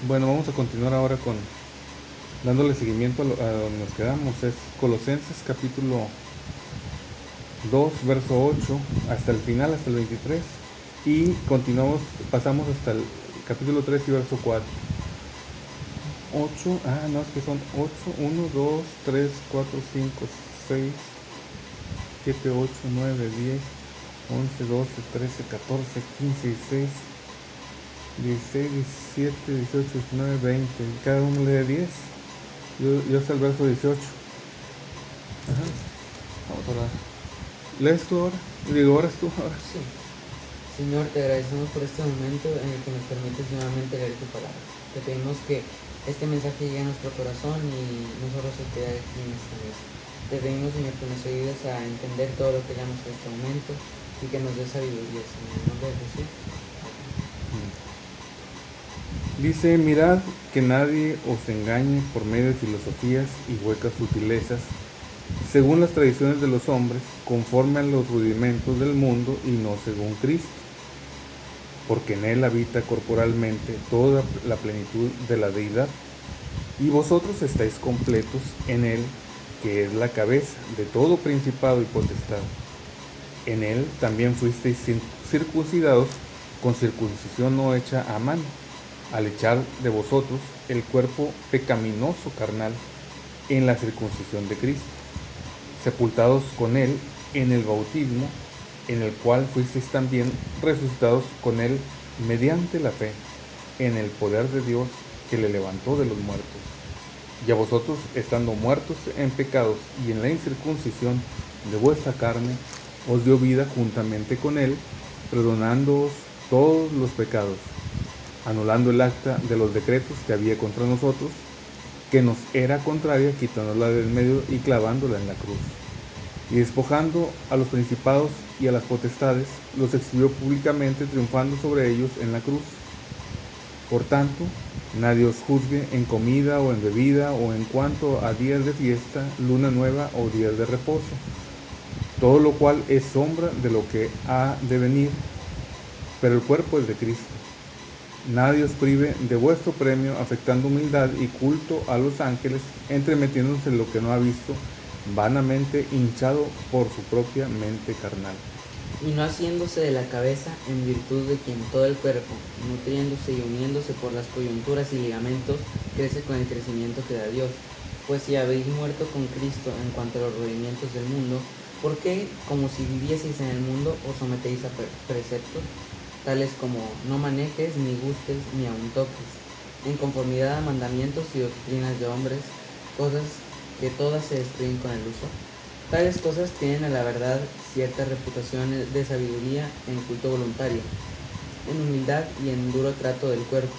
Bueno, vamos a continuar ahora con dándole seguimiento a donde nos quedamos. Es Colosenses capítulo 2, verso 8, hasta el final, hasta el 23. Y continuamos, pasamos hasta el capítulo 3 y verso 4. 8, no, es que son 8, 1, 2, 3, 4, 5, 6, 7, 8, 9, 10, 11, 12, 13, 14, 15, 16, 16, 17, 18, 19, 20. Cada uno lee 10. Yo hasta el verso 18. Ajá. Vamos a orar. ¿Lees tú ahora? Digo, ¿oras tú ahora? Sí. Señor, te agradecemos por este momento en el que nos permites nuevamente leer tu palabra. Te pedimos que este mensaje llegue a nuestro corazón y no solo se quede aquí en esta mesa. Te pedimos, Señor, que nos ayudes a entender todo lo que leamos en este momento y que nos des sabiduría, Señor. En el nombre de Jesús. Dice, mirad que nadie os engañe por medio de filosofías y huecas sutilezas, según las tradiciones de los hombres, conforme a los rudimentos del mundo y no según Cristo, porque en él habita corporalmente toda la plenitud de la deidad, y vosotros estáis completos en él, que es la cabeza de todo principado y potestad. En él también fuisteis circuncidados con circuncisión no hecha a mano, al echar de vosotros el cuerpo pecaminoso carnal en la circuncisión de Cristo, sepultados con él en el bautismo, en el cual fuisteis también resucitados con él mediante la fe, en el poder de Dios que le levantó de los muertos. Y a vosotros, estando muertos en pecados y en la incircuncisión de vuestra carne, os dio vida juntamente con él, perdonándoos todos los pecados, anulando el acta de los decretos que había contra nosotros, que nos era contraria, quitándola del medio y clavándola en la cruz. Y despojando a los principados y a las potestades, los exhibió públicamente, triunfando sobre ellos en la cruz. Por tanto, nadie os juzgue en comida o en bebida o en cuanto a días de fiesta, luna nueva o días de reposo, todo lo cual es sombra de lo que ha de venir, pero el cuerpo es de Cristo. Nadie os prive de vuestro premio, afectando humildad y culto a los ángeles, entremetiéndose en lo que no ha visto, vanamente hinchado por su propia mente carnal. Y no haciéndose de la cabeza, en virtud de quien todo el cuerpo, nutriéndose y uniéndose por las coyunturas y ligamentos, crece con el crecimiento que da Dios. Pues si habéis muerto con Cristo en cuanto a los rudimientos del mundo, ¿por qué, como si vivieseis en el mundo, os sometéis a preceptos, tales como no manejes, ni gustes, ni aun toques, en conformidad a mandamientos y doctrinas de hombres, cosas que todas se destruyen con el uso? Tales cosas tienen a la verdad cierta reputación de sabiduría en culto voluntario, en humildad y en duro trato del cuerpo,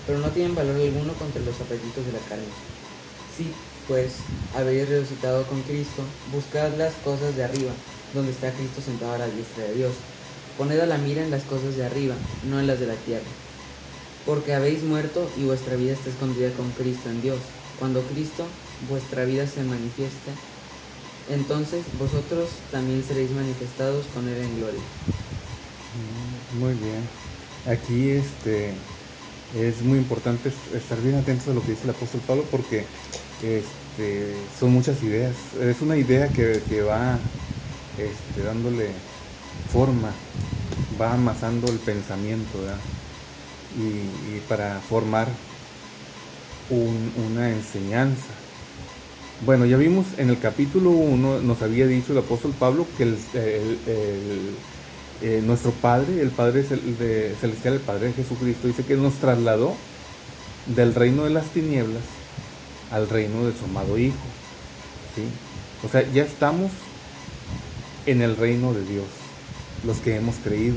pero no tienen valor alguno contra los apetitos de la carne. Si, pues, habéis resucitado con Cristo, buscad las cosas de arriba, donde está Cristo sentado a la diestra de Dios. Poned a la mira en las cosas de arriba, no en las de la tierra. Porque habéis muerto y vuestra vida está escondida con Cristo en Dios. Cuando Cristo, vuestra vida, se manifieste, entonces vosotros también seréis manifestados con él en gloria. Muy bien. Aquí es muy importante estar bien atentos a lo que dice el apóstol Pablo, porque son muchas ideas. Es una idea que va dándole forma, va amasando el pensamiento, ¿verdad? Y para formar una enseñanza. Bueno, ya vimos en el capítulo 1, nos había dicho el apóstol Pablo que nuestro Padre, el Padre Celestial, el Padre de Jesucristo, dice que nos trasladó del reino de las tinieblas al reino de su amado Hijo, ¿sí? O sea, ya estamos en el reino de Dios, los que hemos creído.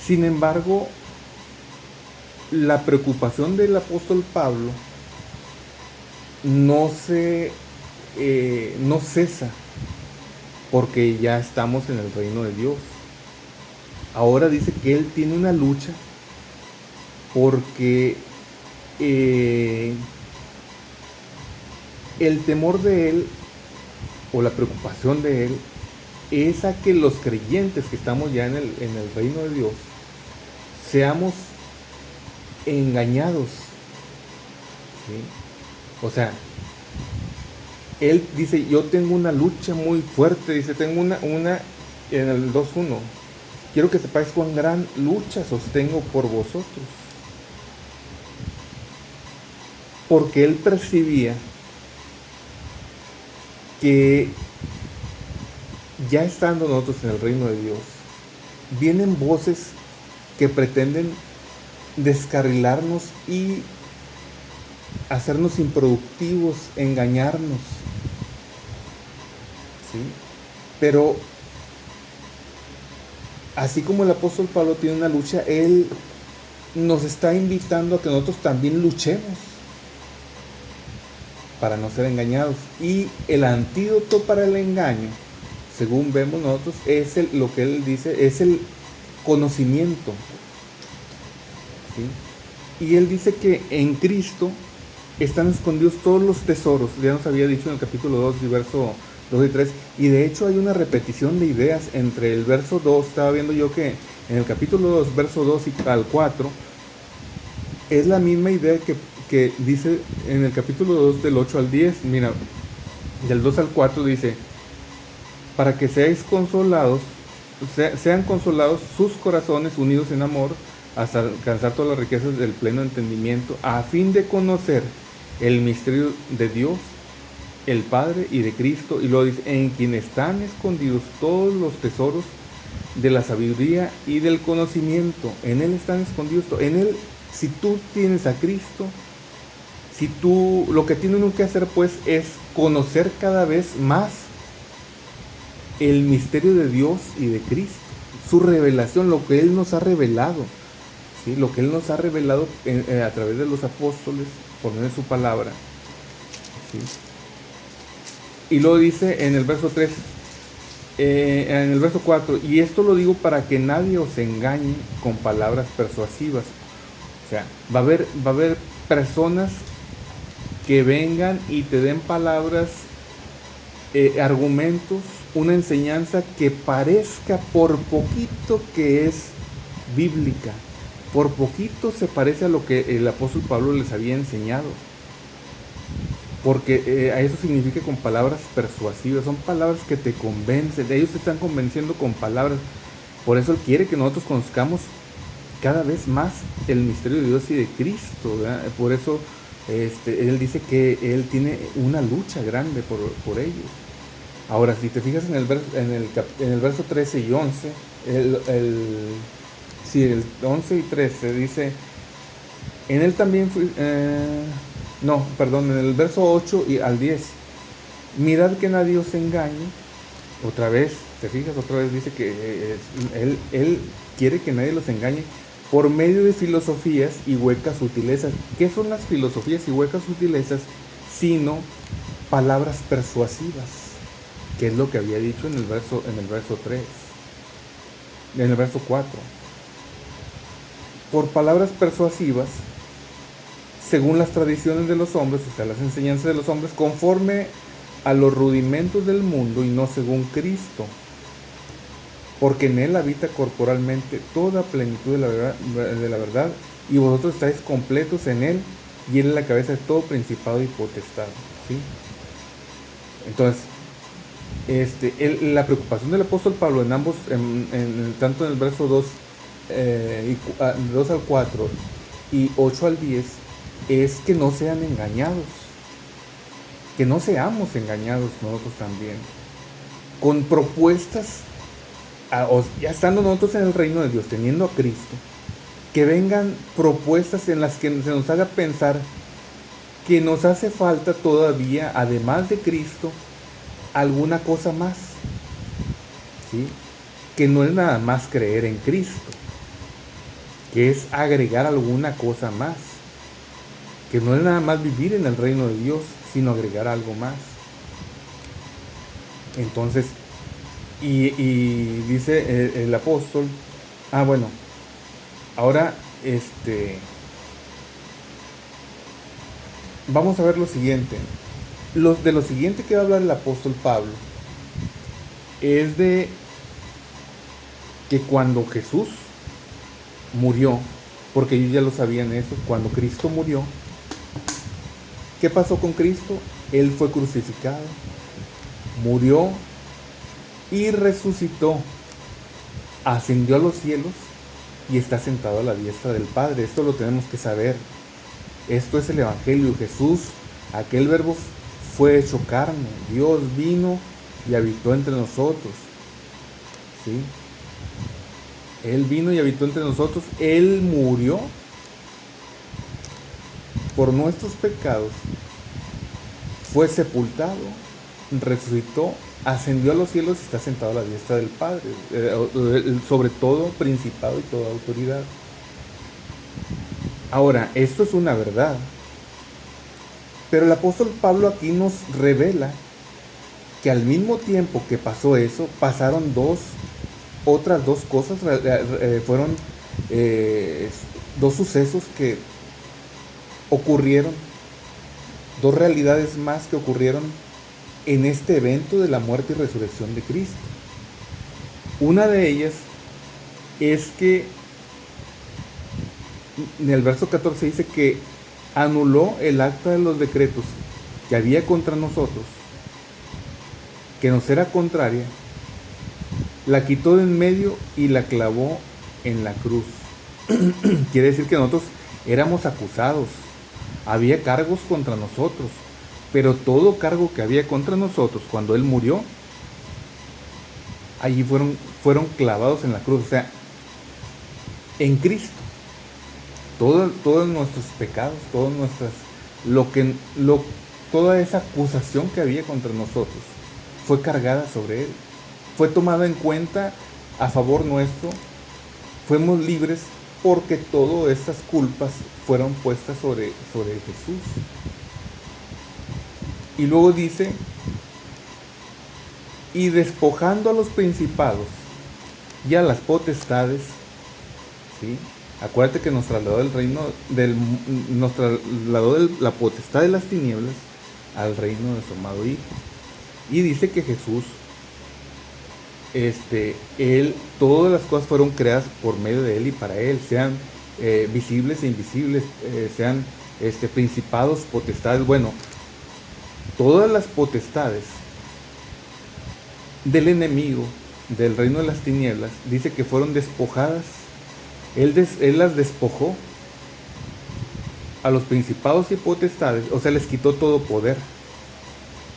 Sin embargo, la preocupación del apóstol Pablo no cesa, porque ya estamos en el reino de Dios. Ahora dice que él tiene una lucha porque el temor de él, o la preocupación de él, es a que los creyentes que estamos ya en el reino de Dios seamos engañados. ¿Sí? O sea, él dice, yo tengo una lucha muy fuerte, dice, tengo una en el 2:1, quiero que sepáis cuán gran lucha sostengo por vosotros. Porque él percibía que ya estando nosotros en el reino de Dios, vienen voces que pretenden descarrilarnos y hacernos improductivos, engañarnos. ¿Sí? Pero así como el apóstol Pablo tiene una lucha, él nos está invitando a que nosotros también luchemos para no ser engañados. Y el antídoto para el engaño, según vemos nosotros, es lo que él dice, es el conocimiento. ¿Sí? Y él dice que en Cristo están escondidos todos los tesoros. Ya nos había dicho en el capítulo 2 y verso 2 y 3. Y de hecho hay una repetición de ideas entre el verso 2. Estaba viendo yo que en el capítulo 2, verso 2 y al 4, es la misma idea que dice en el capítulo 2 del 8 al 10. Mira, del 2 al 4 dice, para que seáis consolados, sean consolados sus corazones unidos en amor, hasta alcanzar todas las riquezas del pleno entendimiento, a fin de conocer el misterio de Dios, el Padre, y de Cristo, y luego dice, en quien están escondidos todos los tesoros de la sabiduría y del conocimiento. En Él están escondidos, en Él, si tú tienes a Cristo, si tú, lo que tienes que hacer pues es conocer cada vez más el misterio de Dios y de Cristo, su revelación, lo que Él nos ha revelado. ¿Sí? Lo que Él nos ha revelado a través de los apóstoles, por medio de su palabra. ¿Sí? Y luego dice en el verso 3, en el verso 4, y esto lo digo para que nadie os engañe con palabras persuasivas. O sea, va a haber personas que vengan y te den palabras, argumentos, una enseñanza que parezca por poquito que es bíblica. Por poquito se parece a lo que el apóstol Pablo les había enseñado. Porque a eso significa con palabras persuasivas. Son palabras que te convencen. Ellos te están convenciendo con palabras. Por eso Él quiere que nosotros conozcamos cada vez más el misterio de Dios y de Cristo, ¿verdad? Por eso Él dice que Él tiene una lucha grande por ellos. Ahora, si te fijas en el verso 13 y 11, el 11 y 13 dice, en Él también en el verso 8 y al 10, mirad que nadie os engañe. Otra vez, te fijas, otra vez dice que él quiere que nadie los engañe por medio de filosofías y huecas sutilezas. ¿Qué son las filosofías y huecas sutilezas? Sino palabras persuasivas, que es lo que había dicho en el verso 3, en el verso 4. Por palabras persuasivas, según las tradiciones de los hombres, o sea, las enseñanzas de los hombres, conforme a los rudimentos del mundo y no según Cristo, porque en Él habita corporalmente toda plenitud de la verdad, y vosotros estáis completos en Él, y Él es la cabeza de todo principado y potestad. ¿Sí? Entonces, la preocupación del apóstol Pablo en ambos, tanto en el verso 2, 2 al 4 y 8 al 10, es que no sean engañados, que no seamos engañados nosotros también, con propuestas, ya estando nosotros en el reino de Dios, teniendo a Cristo, que vengan propuestas en las que se nos haga pensar que nos hace falta todavía, además de Cristo, alguna cosa más, ¿sí? Que no es nada más creer en Cristo, que es agregar alguna cosa más, que no es nada más vivir en el reino de Dios, sino agregar algo más. Entonces, y dice el apóstol, bueno, ahora vamos a ver lo siguiente. De lo siguiente que va a hablar el apóstol Pablo es de que cuando Jesús murió porque ellos ya lo sabían eso. Cuando Cristo murió, ¿qué pasó con Cristo? Él fue crucificado, murió y resucitó, ascendió a los cielos y está sentado a la diestra del Padre. Esto lo tenemos que saber. Esto es el Evangelio. Jesús, aquel verbo fue hecho carne. Dios vino y habitó entre nosotros. ¿Sí? Él vino y habitó entre nosotros. Él murió por nuestros pecados. Fue sepultado, resucitó, ascendió a los cielos y está sentado a la diestra del Padre. Sobre todo principado y toda autoridad. Ahora, esto es una verdad. Pero el apóstol Pablo aquí nos revela que al mismo tiempo que pasó eso, pasaron otras dos cosas, fueron dos sucesos que ocurrieron, dos realidades más que ocurrieron en este evento de la muerte y resurrección de Cristo. Una de ellas es que en el verso 14 dice que anuló el acta de los decretos que había contra nosotros, que nos era contraria, la quitó de en medio y la clavó en la cruz. Quiere decir que nosotros éramos acusados, había cargos contra nosotros, pero todo cargo que había contra nosotros cuando Él murió, allí fueron clavados en la cruz. O sea, en Cristo todos nuestros pecados, toda esa acusación que había contra nosotros fue cargada sobre Él, fue tomada en cuenta a favor nuestro. Fuimos libres porque todas estas culpas fueron puestas sobre Jesús. Y luego dice, y despojando a los principados y a las potestades, ¿sí? Acuérdate que nos trasladó nos trasladó de la potestad de las tinieblas al reino de su amado Hijo. Y dice que Jesús, todas las cosas fueron creadas por medio de Él y para Él, sean visibles e invisibles, sean principados, potestades, bueno, todas las potestades del enemigo, del reino de las tinieblas, dice que fueron despojadas. Él las despojó a los principados y potestades, o sea, les quitó todo poder,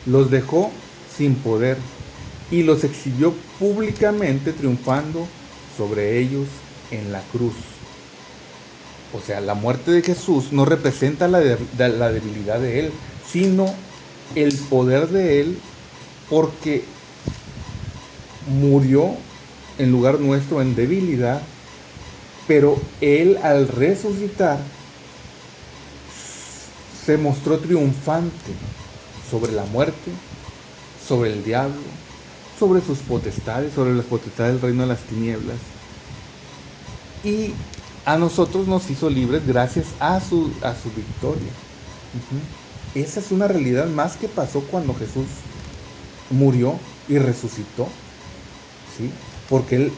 los dejó sin poder y los exhibió públicamente triunfando sobre ellos en la cruz. O sea, la muerte de Jesús no representa la debilidad de Él, sino el poder de Él, porque murió en lugar nuestro en debilidad, pero Él al resucitar se mostró triunfante sobre la muerte, sobre el diablo, sobre sus potestades, sobre las potestades del reino de las tinieblas. Y a nosotros nos hizo libres gracias a su victoria. Esa es una realidad más que pasó cuando Jesús murió y resucitó, ¿sí? Porque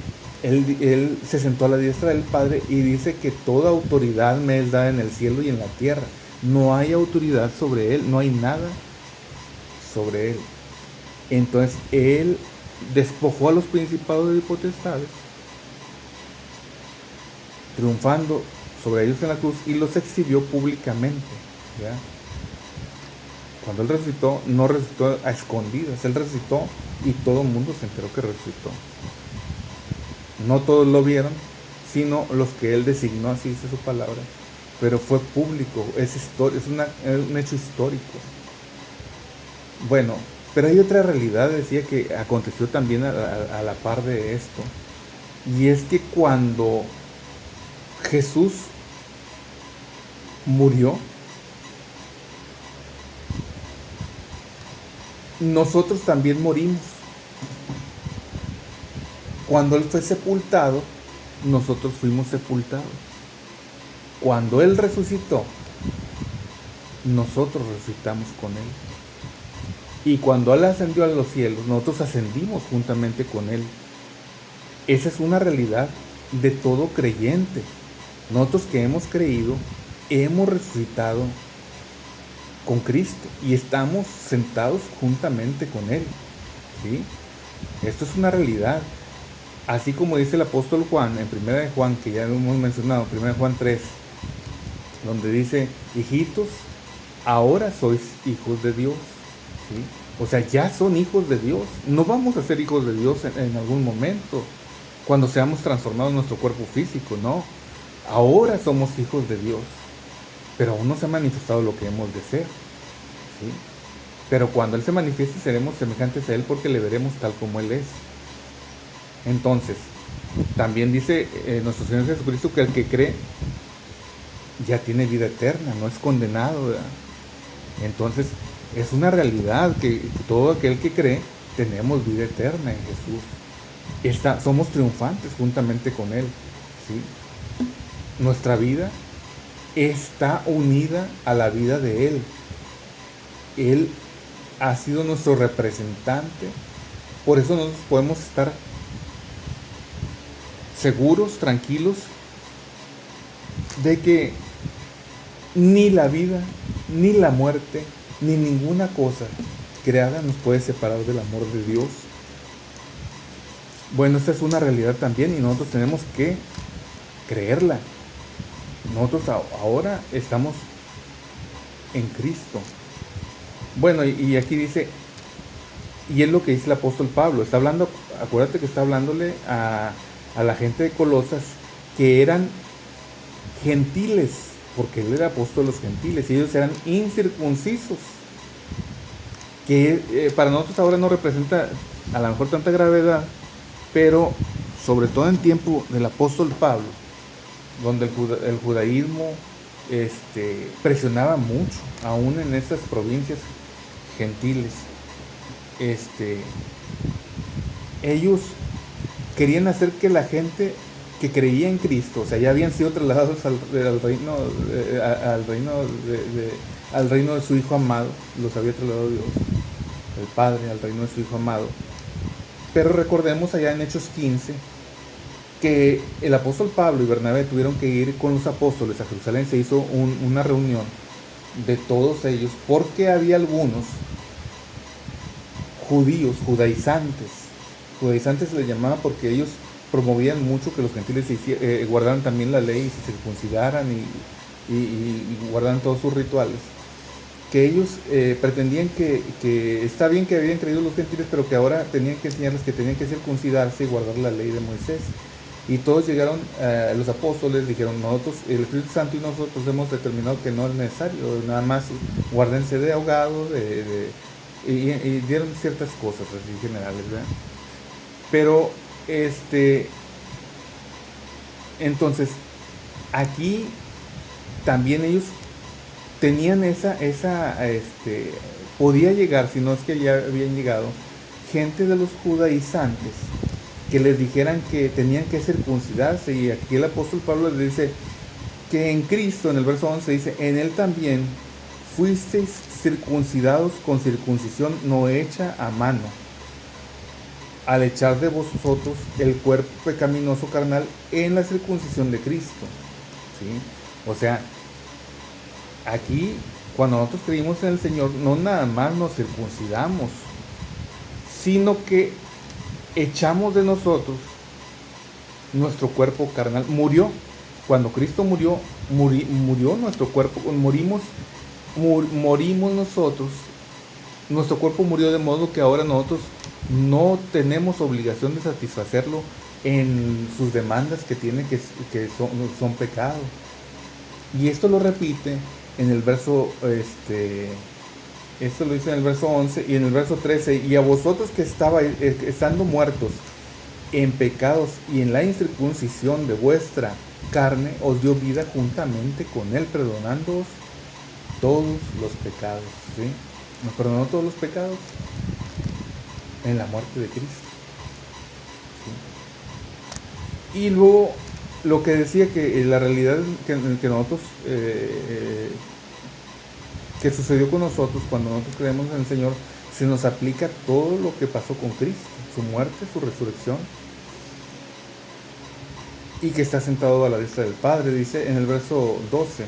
Él se sentó a la diestra del Padre y dice que toda autoridad me es dada en el cielo y en la tierra. No hay autoridad sobre Él, no hay nada sobre Él. Entonces Él despojó a los principados y potestades, triunfando sobre ellos en la cruz, y los exhibió públicamente, ¿ya? Cuando Él resucitó, no resucitó a escondidas, Él resucitó y todo el mundo se enteró que resucitó. No todos lo vieron, sino los que Él designó, así dice su palabra, pero fue público, es un hecho histórico. Bueno, pero hay otra realidad, decía, que aconteció también a la par de esto, y es que cuando Jesús murió, nosotros también morimos. Cuando Él fue sepultado, nosotros fuimos sepultados. Cuando Él resucitó, nosotros resucitamos con Él. Y cuando Él ascendió a los cielos, nosotros ascendimos juntamente con Él. Esa es una realidad de todo creyente. Nosotros que hemos creído, hemos resucitado con Cristo y estamos sentados juntamente con Él. ¿Sí? Esto es una realidad. Así como dice el apóstol Juan en 1 Juan, que ya lo hemos mencionado, 1 Juan 3, donde dice: hijitos, ahora sois hijos de Dios. ¿Sí? O sea, ya son hijos de Dios. No vamos a ser hijos de Dios en algún momento, cuando seamos transformados en nuestro cuerpo físico, no. Ahora somos hijos de Dios, pero aún no se ha manifestado lo que hemos de ser. ¿Sí? Pero cuando Él se manifieste, seremos semejantes a Él, porque le veremos tal como Él es. Entonces, también dice nuestro Señor Jesucristo que el que cree ya tiene vida eterna, no es condenado, ¿verdad? Entonces, es una realidad que todo aquel que cree tenemos vida eterna en Jesús. Somos triunfantes juntamente con Él. ¿Sí? Nuestra vida está unida a la vida de Él. Él ha sido nuestro representante. Por eso nosotros podemos estar seguros, tranquilos, de que ni la vida, ni la muerte, ni ninguna cosa creada nos puede separar del amor de Dios. Bueno, esta es una realidad también y nosotros tenemos que creerla. Nosotros ahora estamos en Cristo. Bueno, y aquí dice, y es lo que dice el apóstol Pablo, está hablando, acuérdate que está hablándole a la gente de Colosas, que eran gentiles, porque él era apóstol de los gentiles, y ellos eran incircuncisos, que para nosotros ahora no representa a lo mejor tanta gravedad, pero sobre todo en tiempo del apóstol Pablo, donde el judaísmo presionaba mucho, aún en estas provincias gentiles. Ellos querían hacer que la gente que creía en Cristo, o sea, ya habían sido trasladados al reino de su Hijo amado, los había trasladado Dios, el Padre, al reino de su Hijo amado. Pero recordemos allá en Hechos 15, que el apóstol Pablo y Bernabé tuvieron que ir con los apóstoles a Jerusalén. Se hizo una reunión de todos ellos, porque había algunos judíos, judaizantes se les llamaba, porque ellos promovían mucho que los gentiles guardaran también la ley y se circuncidaran y guardaran todos sus rituales, que ellos pretendían que está bien que habían creído los gentiles, pero que ahora tenían que enseñarles que tenían que circuncidarse y guardar la ley de Moisés. Y todos llegaron, los apóstoles dijeron: nosotros, el Espíritu Santo y nosotros hemos determinado que no es necesario, nada más guárdense de ahogado, y dieron ciertas cosas así generales, ¿verdad? Pero entonces aquí también ellos tenían podía llegar, si no es que ya habían llegado, gente de los judaizantes que les dijeran que tenían que circuncidarse. Y aquí el apóstol Pablo les dice que en Cristo, en el verso 11 dice: en Él también fuisteis circuncidados con circuncisión no hecha a mano, al echar de vosotros el cuerpo pecaminoso carnal en la circuncisión de Cristo. ¿Sí? O sea, aquí, cuando nosotros creímos en el Señor, no nada más nos circuncidamos, sino que echamos de nosotros nuestro cuerpo carnal. Murió. Cuando Cristo murió, murió nuestro cuerpo. Morimos nosotros. Nuestro cuerpo murió, de modo que ahora nosotros no tenemos obligación de satisfacerlo en sus demandas que tiene, que son pecados. Y esto lo repite en el verso, esto lo dice en el verso 11 y en el verso 13: y a vosotros que estabais estando muertos en pecados y en la incircuncisión de vuestra carne, os dio vida juntamente con Él, perdonándoos todos los pecados. ¿Sí? Nos perdonó todos los pecados en la muerte de Cristo. ¿Sí? Y luego lo que decía, que la realidad que nosotros que sucedió con nosotros cuando nosotros creemos en el Señor, se nos aplica todo lo que pasó con Cristo, su muerte, su resurrección. y que está sentado a la diestra del Padre, dice en el verso 12.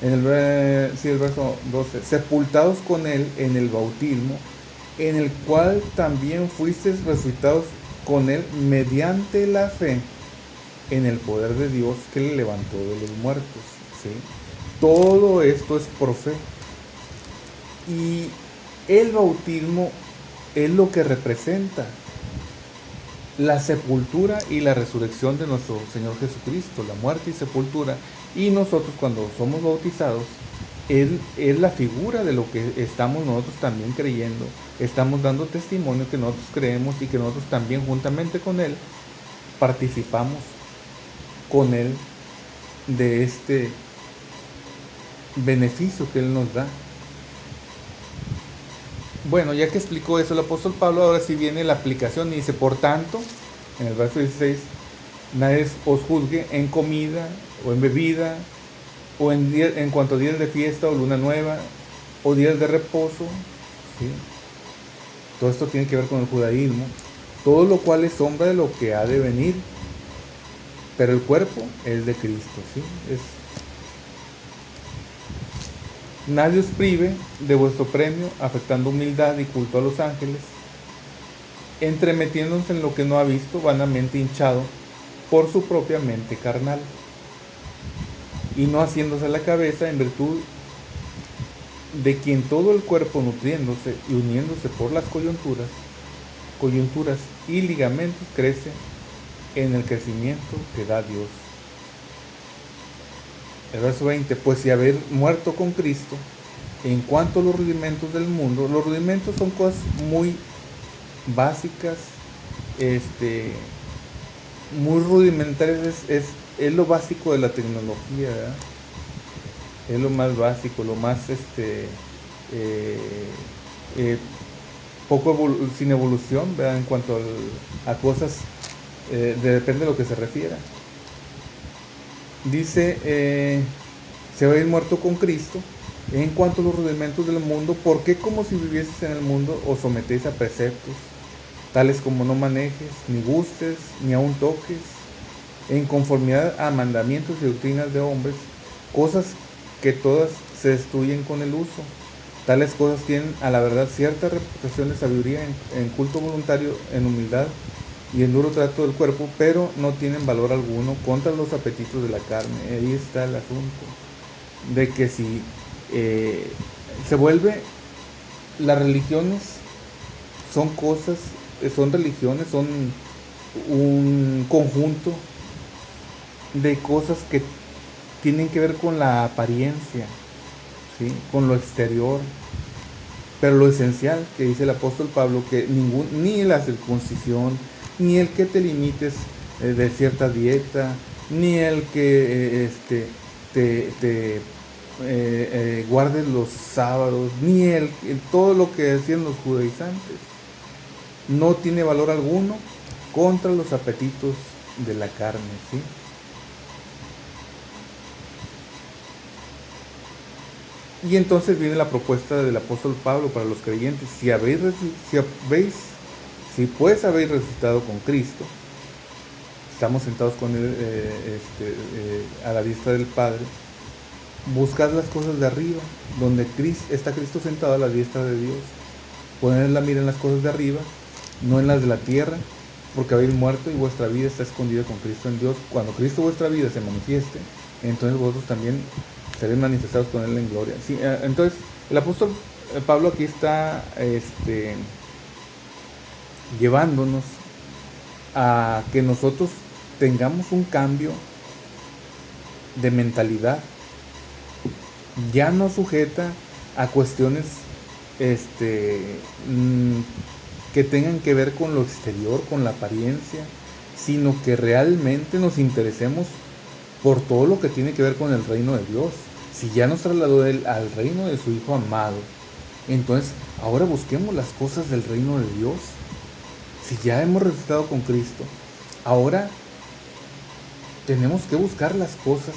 El verso 12, sepultados con él en el bautismo, en el cual también fuisteis resucitados con él mediante la fe en el poder de Dios que le levantó de los muertos. ¿Sí? Todo esto es por fe. Y el bautismo es lo que representa la sepultura y la resurrección de nuestro Señor Jesucristo, la muerte y sepultura. Y nosotros cuando somos bautizados, Él es la figura de lo que estamos nosotros también creyendo. Estamos dando testimonio que nosotros creemos y que nosotros también juntamente con Él participamos con Él de este beneficio que Él nos da. Bueno, ya que explicó eso el apóstol Pablo, ahora sí viene la aplicación y dice, por tanto, en el verso 16, nadie os juzgue en comida o en bebida o en cuanto a días de fiesta o luna nueva o días de reposo. ¿Sí? Todo esto tiene que ver con el judaísmo, todo lo cual es sombra de lo que ha de venir, pero el cuerpo es de Cristo. ¿Sí? Nadie os prive de vuestro premio, afectando humildad y culto a los ángeles, entremetiéndose en lo que no ha visto, vanamente hinchado por su propia mente carnal, y no haciéndose la cabeza en virtud de quien todo el cuerpo nutriéndose y uniéndose por las coyunturas y ligamentos crece en el crecimiento que da Dios. El verso 20, pues si haber muerto con Cristo, en cuanto a los rudimentos del mundo, los rudimentos son cosas muy básicas, muy rudimentarias, es lo básico de la tecnología, ¿verdad? Es lo más básico, lo más sin evolución, ¿verdad? En cuanto a cosas, depende de lo que se refiera. Dice, se va a ir muerto con Cristo en cuanto a los rudimentos del mundo, porque como si vivieses en el mundo os sometéis a preceptos, tales como no manejes, ni gustes, ni aun toques, en conformidad a mandamientos y doctrinas de hombres, cosas que todas se destruyen con el uso. Tales cosas tienen a la verdad cierta reputación de sabiduría en culto voluntario, en humildad y en duro trato del cuerpo, pero no tienen valor alguno contra los apetitos de la carne. Ahí está el asunto, de que si se vuelve, las religiones son cosas, son religiones, son un conjunto de cosas que tienen que ver con la apariencia, ¿sí? Con lo exterior, pero lo esencial que dice el apóstol Pablo, que ni la circuncisión, ni el que te limites de cierta dieta, ni el que guardes los sábados, ni todo lo que decían los judaizantes, no tiene valor alguno contra los apetitos de la carne, ¿sí? Y entonces viene la propuesta del apóstol Pablo para los creyentes: si pues habéis resucitado con Cristo, estamos sentados con él a la diestra del Padre, buscad las cosas de arriba, donde está Cristo sentado a la diestra de Dios. Poned la mira en las cosas de arriba, no en las de la tierra, porque habéis muerto y vuestra vida está escondida con Cristo en Dios. Cuando Cristo vuestra vida se manifieste, entonces vosotros también seréis manifestados con Él en gloria. Sí, entonces el apóstol Pablo aquí está llevándonos a que nosotros tengamos un cambio de mentalidad, ya no sujeta a cuestiones que tengan que ver con lo exterior, con la apariencia, sino que realmente nos interesemos por todo lo que tiene que ver con el reino de Dios. Si ya nos trasladó Él al reino de su Hijo amado, entonces ahora busquemos las cosas del reino de Dios. Si ya hemos resucitado con Cristo, ahora tenemos que buscar las cosas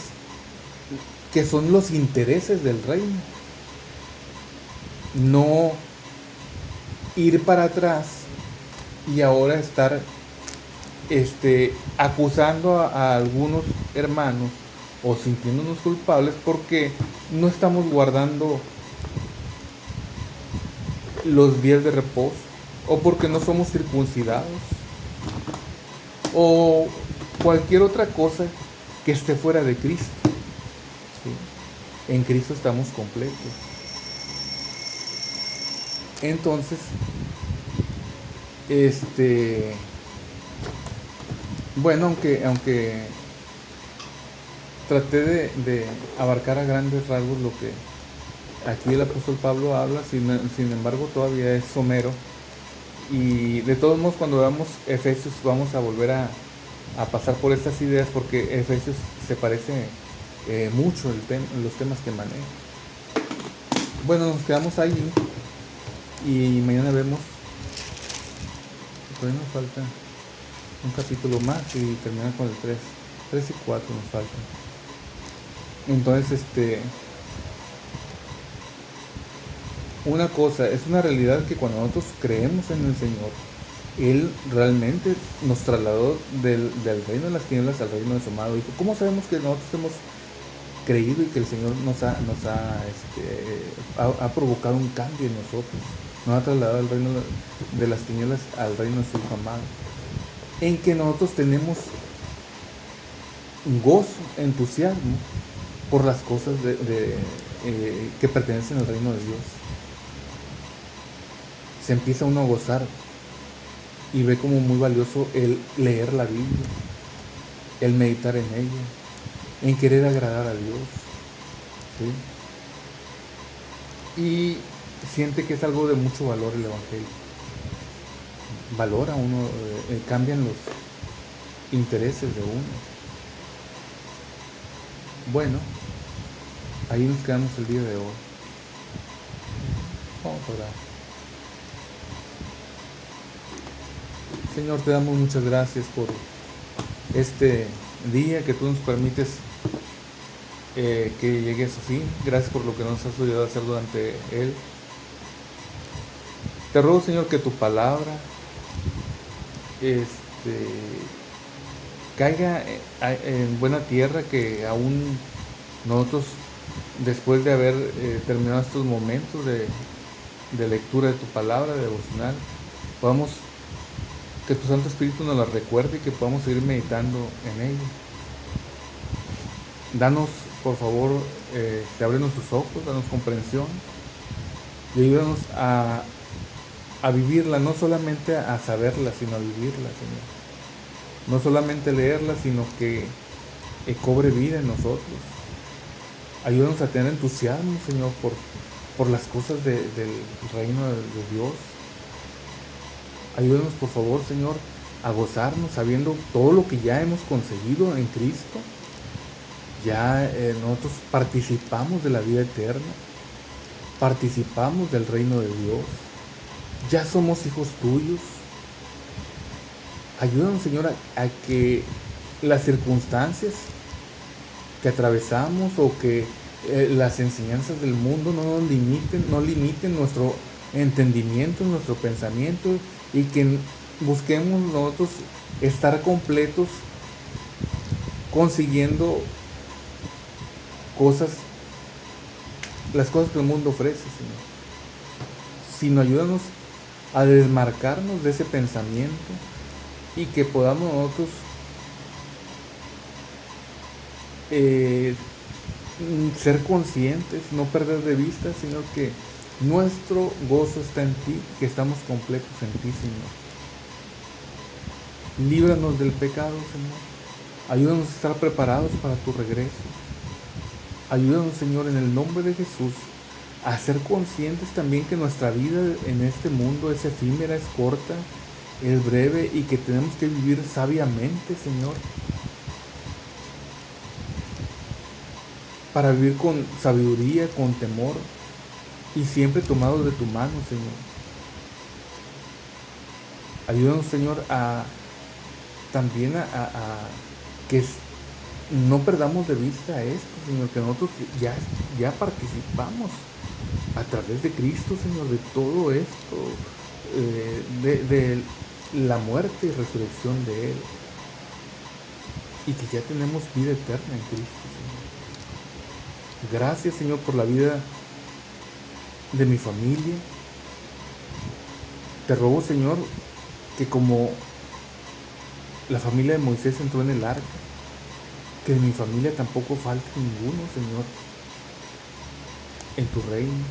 que son los intereses del reino. No ir para atrás y ahora estar acusando a algunos hermanos o sintiéndonos culpables porque no estamos guardando los días de reposo, o porque no somos circuncidados, o cualquier otra cosa que esté fuera de Cristo. ¿Sí? En Cristo estamos completos. Entonces, bueno, aunque traté de abarcar a grandes rasgos lo que aquí el apóstol Pablo habla, sin embargo todavía es somero. Y de todos modos, cuando veamos Efesios vamos a volver a pasar por estas ideas, porque Efesios se parece mucho los temas que maneja. Bueno, nos quedamos ahí y mañana vemos. Todavía nos falta un capítulo más y terminar con el 3 y 4 nos faltan. Entonces, una cosa, es una realidad que cuando nosotros creemos en el Señor, Él realmente nos trasladó del reino de las tinieblas al reino de su amado Hijo. ¿Cómo sabemos que nosotros hemos creído y que el Señor ha provocado un cambio en nosotros? Nos ha trasladado del reino de las tinieblas al reino de su Hijo amado. En que nosotros tenemos gozo, entusiasmo por las cosas que pertenecen al reino de Dios. Se empieza uno a gozar y ve como muy valioso el leer la Biblia, el meditar en ella, en querer agradar a Dios, ¿sí? Y siente que es algo de mucho valor el Evangelio. Valora uno, cambian los intereses de uno. Bueno, ahí nos quedamos el día de hoy. Vamos a orar. Señor, te damos muchas gracias por este día que tú nos permites que llegue a su fin. Gracias por lo que nos has ayudado a hacer durante él. Te ruego, Señor, que tu palabra caiga en buena tierra, que aún nosotros, después de haber terminado estos momentos de lectura de tu palabra, de devocional, podamos, que tu Santo Espíritu nos la recuerde y que podamos seguir meditando en ella. Danos, por favor, ábrenos tus ojos, danos comprensión y ayúdanos a vivirla, no solamente a saberla, sino a vivirla, Señor. No solamente leerla, sino que cobre vida en nosotros. Ayúdanos a tener entusiasmo, Señor, por las cosas del reino de Dios. Ayúdanos, por favor, Señor, a gozarnos sabiendo todo lo que ya hemos conseguido en Cristo. Ya nosotros participamos de la vida eterna, participamos del reino de Dios, ya somos hijos tuyos. Ayúdanos, Señor, a que las circunstancias que atravesamos o que las enseñanzas del mundo no limiten nuestro entendimiento, nuestro pensamiento, y que busquemos nosotros estar completos consiguiendo las cosas que el mundo ofrece, Señor. Sino ayúdanos a desmarcarnos de ese pensamiento y que podamos nosotros ser conscientes, no perder de vista, sino que nuestro gozo está en ti, que estamos completos en ti, Señor. Líbranos del pecado, Señor. Ayúdanos a estar preparados para tu regreso. Ayúdanos, Señor, en el nombre de Jesús, a ser conscientes también que nuestra vida en este mundo es efímera, es corta, es breve, y que tenemos que vivir sabiamente, Señor, para vivir con sabiduría, con temor, y siempre tomados de tu mano, Señor. Ayúdanos, Señor, también a que no perdamos de vista esto, Señor, que nosotros ya participamos a través de Cristo, Señor, de todo esto, de la muerte y resurrección de Él. y que ya tenemos vida eterna en Cristo, Señor. Gracias, Señor, por la vida de mi familia. Te ruego, Señor, que como la familia de Moisés entró en el arca, que de mi familia tampoco falte ninguno, Señor, en tu reino.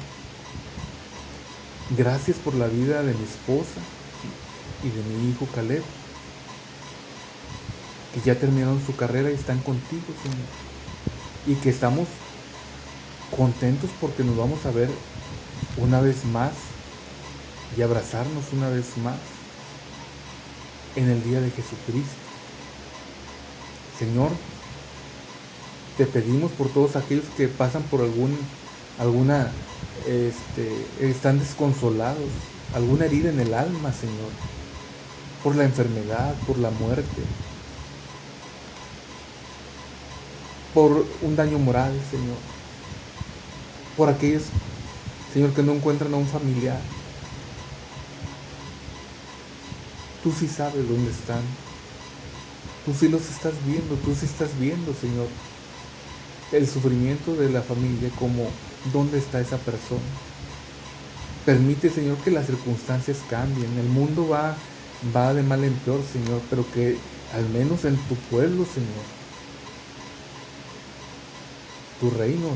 Gracias por la vida de mi esposa y de mi hijo Caleb, que ya terminaron su carrera y están contigo, Señor. Y que estamos contentos porque nos vamos a ver una vez más y abrazarnos una vez más en el día de Jesucristo. Señor, te pedimos por todos aquellos que pasan por están desconsolados, alguna herida en el alma, Señor, por la enfermedad, por la muerte, por un daño moral, Señor, por aquellos, Señor, que no encuentran a un familiar. Tú sí sabes dónde están, tú sí los estás viendo, tú sí estás viendo, Señor, el sufrimiento de la familia, como dónde está esa persona. Permite, Señor, que las circunstancias cambien. El mundo va de mal en peor, Señor, pero que al menos en tu pueblo, Señor, tu reino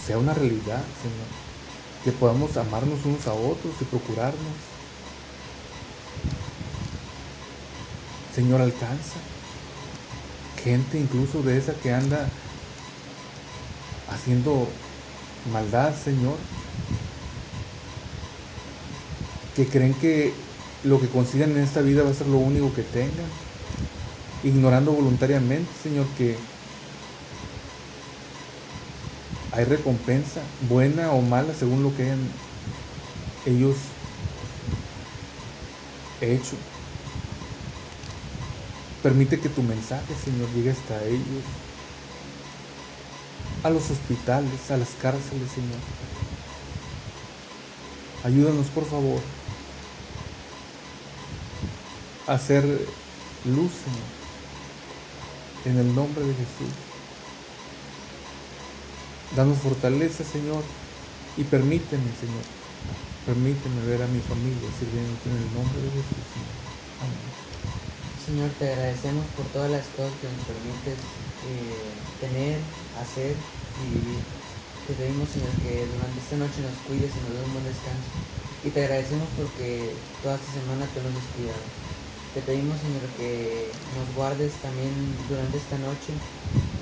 sea una realidad, Señor. Que podamos amarnos unos a otros y procurarnos. Señor, alcanza gente incluso de esa que anda haciendo maldad, Señor, que creen que lo que consigan en esta vida va a ser lo único que tengan, ignorando voluntariamente, Señor, que hay recompensa, buena o mala, según lo que hayan ellos hecho. Permite que tu mensaje, Señor, llegue hasta ellos, a los hospitales, a las cárceles, Señor. Ayúdanos, por favor, a hacer luz, Señor, en el nombre de Jesús. Danos fortaleza, Señor, y permíteme, Señor, permíteme ver a mi familia sirviéndote en el nombre de Jesús, Señor. Amén. Señor, te agradecemos por todas las cosas que nos permites tener, hacer y vivir. Te pedimos, Señor, que durante esta noche nos cuides y nos des un buen descanso. Y te agradecemos porque toda esta semana tú nos has cuidado. Te pedimos, Señor, que nos guardes también durante esta noche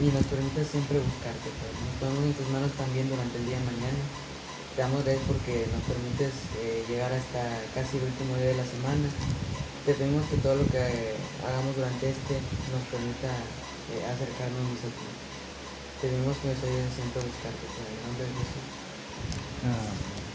y nos permitas siempre buscarte, Padre. Nos ponemos en tus manos también durante el día de mañana. Te damos gracias porque nos permites llegar hasta casi el último día de la semana. Te pedimos que todo lo que hagamos durante nos permita acercarnos a ti. Te pedimos que nos ayudes siempre a buscarte, Padre. En el nombre de Jesús. Amén.